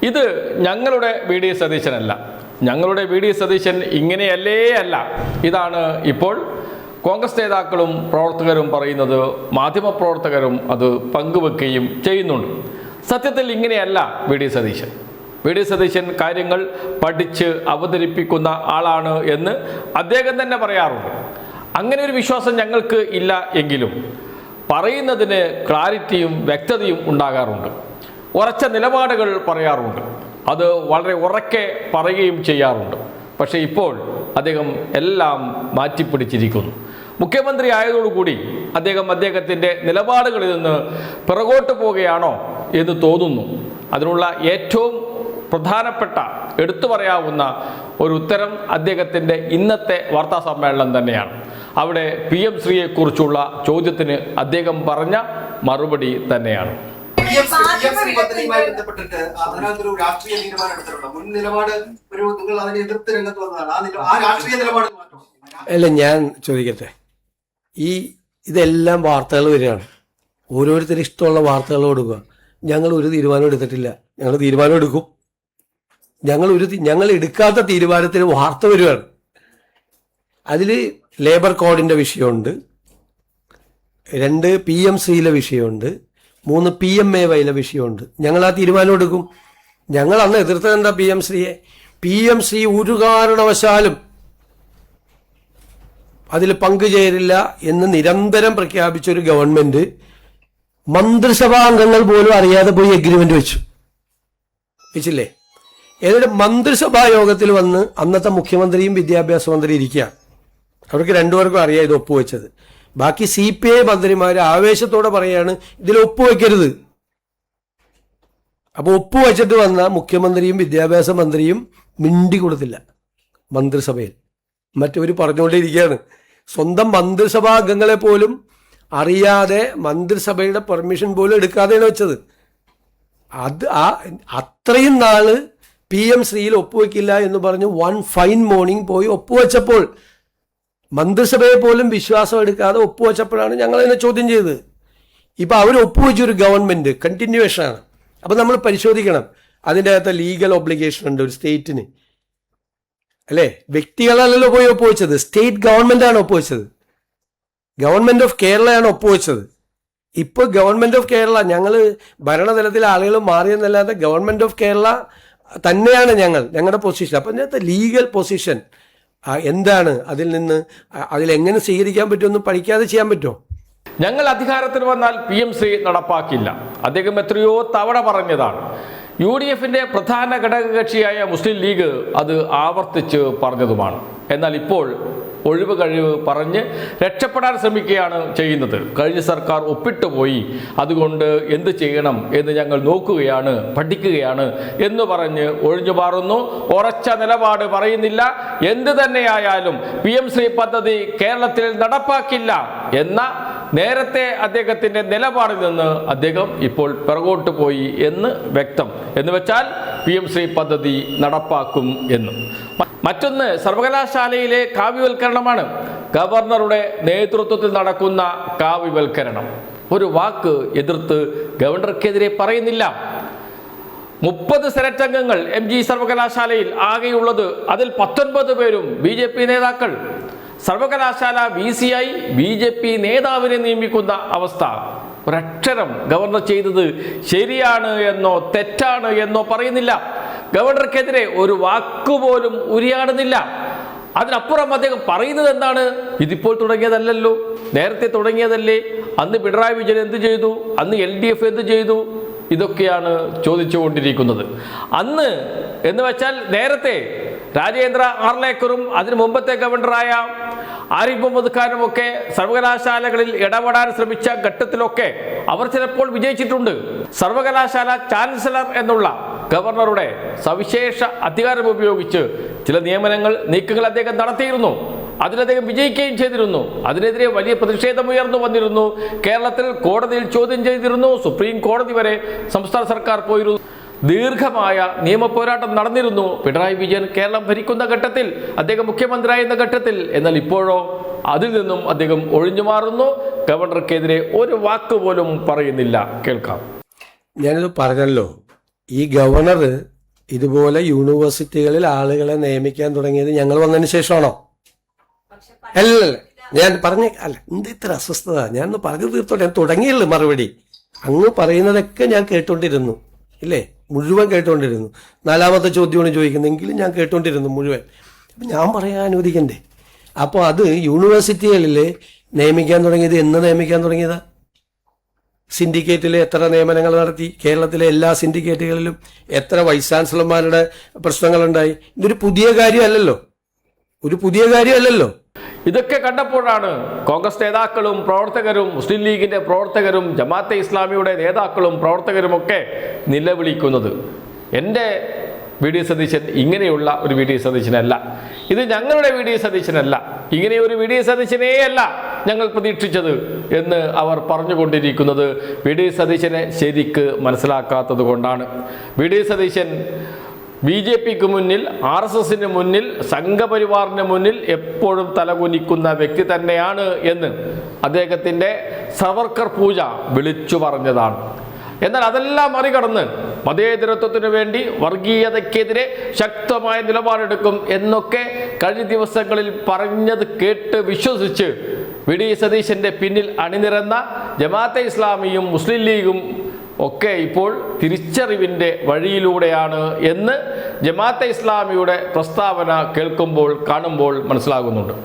ഇത് ഞങ്ങളുടെ V D സതീശനല്ല. ഞങ്ങളുടെ വി ഡി സതീശൻ ഇങ്ങനെയല്ലേ അല്ല. ഇതാണ് ഇപ്പോൾ കോൺഗ്രസ് നേതാക്കളും പ്രവർത്തകരും പറയുന്നത്. മാധ്യമപ്രവർത്തകരും അത് പങ്കുവെക്കുകയും ചെയ്യുന്നുണ്ട്. സത്യത്തിൽ ഇങ്ങനെയല്ല V D Satheesan. V D Satheesan കാര്യങ്ങൾ പഠിച്ച് അവതരിപ്പിക്കുന്ന ആളാണ് എന്ന് അദ്ദേഹം തന്നെ പറയാറുണ്ട്. അങ്ങനെ ഒരു വിശ്വാസം ഞങ്ങൾക്ക് ഇല്ല എങ്കിലും പറയുന്നതിന് ക്ലാരിറ്റിയും വ്യക്തതയും ഉണ്ടാകാറുണ്ട്. ഉറച്ച നിലപാടുകൾ പറയാറുണ്ട്. അത് വളരെ ഉറക്കെ പറയുകയും ചെയ്യാറുണ്ട്. പക്ഷേ ഇപ്പോൾ അദ്ദേഹം എല്ലാം മാറ്റിപ്പിടിച്ചിരിക്കുന്നു. മുഖ്യമന്ത്രി ആയതോടുകൂടി അദ്ദേഹത്തിൻ്റെ നിലപാടുകളിൽ നിന്ന് പിറകോട്ട് പോവുകയാണോ എന്ന് തോന്നുന്നു. അതിനുള്ള ഏറ്റവും പ്രധാനപ്പെട്ട എടുത്തു പറയാവുന്ന ഒരു ഉത്തരം അദ്ദേഹത്തിൻ്റെ ഇന്നത്തെ വാർത്താ സമ്മേളനം തന്നെയാണ്. അവിടെ PM ശ്രീയെക്കുറിച്ചുള്ള ചോദ്യത്തിന് അദ്ദേഹം പറഞ്ഞ മറുപടി തന്നെയാണ്. അല്ല, ഞാൻ ചോദിക്കട്ടെ, ഇതെല്ലാം വാർത്തകൾ വരികയാണ്. ഓരോരുത്തരും ഇഷ്ടമുള്ള വാർത്തകൾ കൊടുക്കുക. ഞങ്ങൾ ഒരു തീരുമാനം എടുത്തിട്ടില്ല. ഞങ്ങൾ തീരുമാനം എടുക്കും. ഞങ്ങൾ എടുക്കാത്ത തീരുമാനത്തിന് വാർത്ത വരികയാണ്. അതിൽ ലേബർ കോഡിന്റെ വിഷയമുണ്ട്, 2 PMCയിലെ വിഷയമുണ്ട്, 3 PMAYയിലെ വിഷയമുണ്ട്. ഞങ്ങൾ ആ തീരുമാനം എടുക്കും. ഞങ്ങൾ അന്ന് എതിർത്തത് എന്താ? PMC ഒരു കാരണവശാലും അതിൽ പങ്കുചേരില്ല എന്ന് നിരന്തരം പ്രഖ്യാപിച്ച ഒരു ഗവൺമെന്റ് മന്ത്രിസഭാ അംഗങ്ങൾ പോലും അറിയാതെ പോയി എഗ്രിമെന്റ് വെച്ചില്ലേ? എന്നിട്ട് മന്ത്രിസഭാ യോഗത്തിൽ വന്ന് അന്നത്തെ മുഖ്യമന്ത്രിയും വിദ്യാഭ്യാസ മന്ത്രി ഇരിക്കുക. അവർക്ക് രണ്ടുപേർക്കും അറിയാം ഇത് ഒപ്പുവെച്ചത്. ബാക്കി CPI മന്ത്രിമാർ ആവേശത്തോടെ പറയാണ് ഇതിൽ ഒപ്പുവെക്കരുത്. അപ്പൊ ഒപ്പുവെച്ചിട്ട് വന്ന മുഖ്യമന്ത്രിയും വിദ്യാഭ്യാസ മന്ത്രിയും മിണ്ടി കൊടുത്തില്ല മന്ത്രിസഭയിൽ. മറ്റവർ പറഞ്ഞുകൊണ്ടേയിരിക്കുകയാണ്. സ്വന്തം മന്ത്രിസഭാ അംഗങ്ങളെ പോലും അറിയാതെ മന്ത്രിസഭയുടെ പെർമിഷൻ പോലും എടുക്കാതെയാണ് വെച്ചത്. അത്രയും നാള് PM ശ്രീയിൽ ഒപ്പുവെക്കില്ല എന്ന് പറഞ്ഞ് വൺ ഫൈൻ മോർണിംഗ് പോയി ഒപ്പുവെച്ചപ്പോൾ മന്ത്രിസഭയെ പോലും വിശ്വാസം എടുക്കാതെ ഒപ്പുവെച്ചപ്പോഴാണ് ഞങ്ങൾ അതിനെ ചോദ്യം ചെയ്തത്. ഇപ്പൊ അവർ ഒപ്പുവെച്ചൊരു ഗവൺമെന്റ് കണ്ടിന്യൂവേഷൻ ആണ്. അപ്പൊ നമ്മൾ പരിശോധിക്കണം, അതിൻ്റെ അകത്ത് ലീഗൽ ഒബ്ലിഗേഷൻ ഉണ്ട് ഒരു സ്റ്റേറ്റിന്, അല്ലേ? വ്യക്തികളല്ലല്ലോ പോയി ഒപ്പുവെച്ചത്, സ്റ്റേറ്റ് ഗവൺമെന്റ് ആണ് ഒപ്പുവെച്ചത്. ഗവൺമെന്റ് ഓഫ് കേരളയാണ് ഒപ്പുവെച്ചത്. ഇപ്പൊ ഗവൺമെന്റ് ഓഫ് കേരള, ഞങ്ങൾ ഭരണതലത്തിലെ ആളുകൾ മാറിയെന്നല്ലാതെ ഗവൺമെന്റ് ഓഫ് കേരള തന്നെയാണ് ഞങ്ങളുടെ പൊസിഷൻ. അപ്പം ഇതിനകത്ത് ലീഗൽ പൊസിഷൻ എന്താണ്, അതിലെങ്ങനെ സ്വീകരിക്കാൻ പറ്റുമെന്ന് പഠിക്കാതെ ചെയ്യാൻ പറ്റുമോ? ഞങ്ങൾ അധികാരത്തിൽ വന്നാൽ PM ശ്രീ നടപ്പാക്കില്ല. അദ്ദേഹം എത്രയോ തവണ പറഞ്ഞതാണ്. UDFന്റെ പ്രധാന ഘടകകക്ഷിയായ മുസ്ലിം ലീഗ് അത് ആവർത്തിച്ച് പറഞ്ഞതുമാണ്. എന്നാൽ ഇപ്പോൾ ഒഴിവ് കഴിവ് പറഞ്ഞ് രക്ഷപ്പെടാൻ ശ്രമിക്കുകയാണ് ചെയ്യുന്നത്. കഴിഞ്ഞ സർക്കാർ ഒപ്പിട്ട് പോയി, അതുകൊണ്ട് എന്ത് ചെയ്യണം എന്ന് ഞങ്ങൾ നോക്കുകയാണ്, പഠിക്കുകയാണ് എന്ന് പറഞ്ഞ് ഒഴിഞ്ഞു മാറുന്നു. ഉറച്ച നിലപാട് പറയുന്നില്ല. എന്ത് തന്നെയായാലും PM ശ്രീ പദ്ധതി കേരളത്തിൽ നടപ്പാക്കില്ല എന്ന നേരത്തെ അദ്ദേഹത്തിൻ്റെ നിലപാടിൽ നിന്ന് അദ്ദേഹം ഇപ്പോൾ പിറകോട്ട് പോയി എന്ന് വ്യക്തം. എന്ന് വെച്ചാൽ PM ശ്രീ പദ്ധതി നടപ്പാക്കും എന്ന്. മറ്റൊന്ന് സർവകലാശാലയിലെ കാവ്യവൽക്കരണമാണ്. ഗവർണറുടെ നേതൃത്വത്തിൽ നടക്കുന്ന കാവ്യവൽക്കരണം. ഒരു വാക്ക് എതിർത്ത് ഗവർണർക്കെതിരെ പറയുന്നില്ല. 30 സെനറ്റ് അംഗങ്ങൾ MG സർവകലാശാലയിൽ ആകെയുള്ളത്. അതിൽ 19 പേരും BJP നേതാക്കൾ. സർവകലാശാല VCI BJP നേതാവിനെ നിയമിക്കുന്ന അവസ്ഥ. ഒരക്ഷരം ഗവർണർ ചെയ്തത് ശരിയാണ് എന്നോ തെറ്റാണ് എന്നോ പറയുന്നില്ല. ഗവർണർക്കെതിരെ ഒരു വാക്കുപോലും ഉരിയാടുന്നില്ല. അതിനപ്പുറം അദ്ദേഹം പറയുന്നത് എന്താണ്? ഇതിപ്പോൾ തുടങ്ങിയതല്ലല്ലോ, നേരത്തെ തുടങ്ങിയതല്ലേ. അന്ന് പിണറായി വിജയൻ എന്ത് ചെയ്തു? അന്ന് LDF എന്ത് ചെയ്തു? ഇതൊക്കെയാണ് ചോദിച്ചുകൊണ്ടിരിക്കുന്നത്. അന്ന് എന്ന് വെച്ചാൽ നേരത്തെ രാജേന്ദ്ര ആർലേക്കറും അതിനു മുമ്പത്തെ ഗവർണറായ ആരിഫ് മുഹമ്മദ് ഖാനും ഒക്കെ സർവകലാശാലകളിൽ ഇടപെടാൻ ശ്രമിച്ച ഘട്ടത്തിലൊക്കെ അവർ ചിലപ്പോൾ വിജയിച്ചിട്ടുണ്ട്. സർവകലാശാല ചാൻസലർ എന്നുള്ള ഗവർണറുടെ സവിശേഷ അധികാരം ഉപയോഗിച്ച് ചില നീക്കങ്ങൾ അദ്ദേഹം നടത്തിയിരുന്നു. അതിലദ്ദേഹം വിജയിക്കുകയും ചെയ്തിരുന്നു. അതിനെതിരെ വലിയ പ്രതിഷേധം ഉയർന്നു വന്നിരുന്നു. കേരളത്തിൽ കോടതിയിൽ ചോദ്യം ചെയ്തിരുന്നു. സുപ്രീം കോടതി വരെ സംസ്ഥാന സർക്കാർ പോയിരുന്നു. ദീർഘമായ നിയമ പോരാട്ടം നടന്നിരുന്നു പിണറായി വിജയൻ കേരളം ഭരിക്കുന്ന ഘട്ടത്തിൽ, അദ്ദേഹം മുഖ്യമന്ത്രിയായിരുന്ന ഘട്ടത്തിൽ. എന്നാൽ ഇപ്പോഴോ അതിൽ നിന്നും അദ്ദേഹം ഒഴിഞ്ഞു മാറുന്നു. ഗവർണർക്കെതിരെ ഒരു വാക്ക് പോലും പറയുന്നില്ല. കേൾക്കാം. ഞാനിത് പറഞ്ഞല്ലോ, ഈ ഗവർണർ ഇതുപോലെ യൂണിവേഴ്സിറ്റികളിൽ ആളുകളെ നിയമിക്കാൻ തുടങ്ങിയത് ഞങ്ങൾ വന്നതിന് ശേഷമാണോ? അല്ലല്ല, ഞാൻ അല്ല എന്ത് ഇത്ര അസ്വസ്ഥത, ഞാൻ പറഞ്ഞു തീർത്തോട്ടെ. ഞാൻ തുടങ്ങിയുള്ളൂ മറുപടി. അങ്ങ് പറയുന്നതൊക്കെ ഞാൻ കേട്ടോണ്ടിരുന്നു, ഇല്ലേ? മുഴുവൻ കേട്ടോണ്ടിരുന്നു. 4ാമത്തെ ചോദ്യമാണ് ചോദിക്കുന്നതെങ്കിലും ഞാൻ കേട്ടോണ്ടിരുന്നു മുഴുവൻ. അപ്പം ഞാൻ പറയാൻ അനുവദിക്കണ്ടേ? അപ്പോൾ അത് യൂണിവേഴ്സിറ്റികളിൽ നിയമിക്കാൻ തുടങ്ങിയത് എന്ന് നിയമിക്കാൻ തുടങ്ങിയതാ? സിൻഡിക്കേറ്റിൽ എത്ര നിയമനങ്ങൾ നടത്തി? കേരളത്തിലെ എല്ലാ സിൻഡിക്കേറ്റുകളിലും എത്ര വൈസ് ചാൻസലർമാരുടെ പ്രശ്നങ്ങളുണ്ടായി? ഇതൊരു പുതിയ കാര്യമല്ലല്ലോ, ഒരു പുതിയ കാര്യമല്ലല്ലോ. ഇതൊക്കെ കണ്ടപ്പോഴാണ് കോൺഗ്രസ് നേതാക്കളും പ്രവർത്തകരും മുസ്ലിം ലീഗിന്റെ പ്രവർത്തകരും ജമാഅത്തെ ഇസ്ലാമിയുടെ നേതാക്കളും പ്രവർത്തകരുമൊക്കെ നിലവിളിക്കുന്നത്. എൻ്റെ വി.ഡി. സതീശൻ ഇങ്ങനെയുള്ള ഒരു വി.ഡി. സതീശനല്ല, ഇത് ഞങ്ങളുടെ വി.ഡി. സതീശനല്ല, ഇങ്ങനെ ഒരു വി.ഡി. സതീശനെയല്ല ഞങ്ങൾ പ്രതീക്ഷിച്ചത് എന്ന് അവർ പറഞ്ഞുകൊണ്ടിരിക്കുന്നത് വി.ഡി. സതീശനെ ശരിക്ക് മനസ്സിലാക്കാത്തത് കൊണ്ടാണ്. വി.ഡി. സതീശൻ ബി.ജെ.പിക്ക് മുന്നിൽ, ആർ.എസ്.എസിന് മുന്നിൽ, സംഘപരിവാറിന് മുന്നിൽ എപ്പോഴും തലകുനിക്കുന്ന വ്യക്തി തന്നെയാണ് എന്ന് അദ്ദേഹത്തിൻ്റെ സവർക്കർ പൂജ വിളിച്ചു പറഞ്ഞതാണ്. എന്നാൽ അതെല്ലാം മറികടന്ന് മതേതരത്വത്തിനു വേണ്ടി വർഗീയതയ്ക്കെതിരെ ശക്തമായ നിലപാടെടുക്കും എന്നൊക്കെ കഴിഞ്ഞ ദിവസങ്ങളിൽ പറഞ്ഞത് കേട്ട് വിശ്വസിച്ച് വി.ഡി. സതീശൻ്റെ പിന്നിൽ അണിനിരന്ന ജമാഅത്തെ ഇസ്ലാമിയും മുസ്ലിം ലീഗും ഒക്കെ ഇപ്പോൾ തിരിച്ചറിവിൻ്റെ വഴിയിലൂടെയാണ് എന്ന് ജമാഅത്തെ ഇസ്ലാമിയുടെ പ്രസ്താവന കേൾക്കുമ്പോൾ കാണുമ്പോൾ മനസ്സിലാകുന്നുണ്ട്.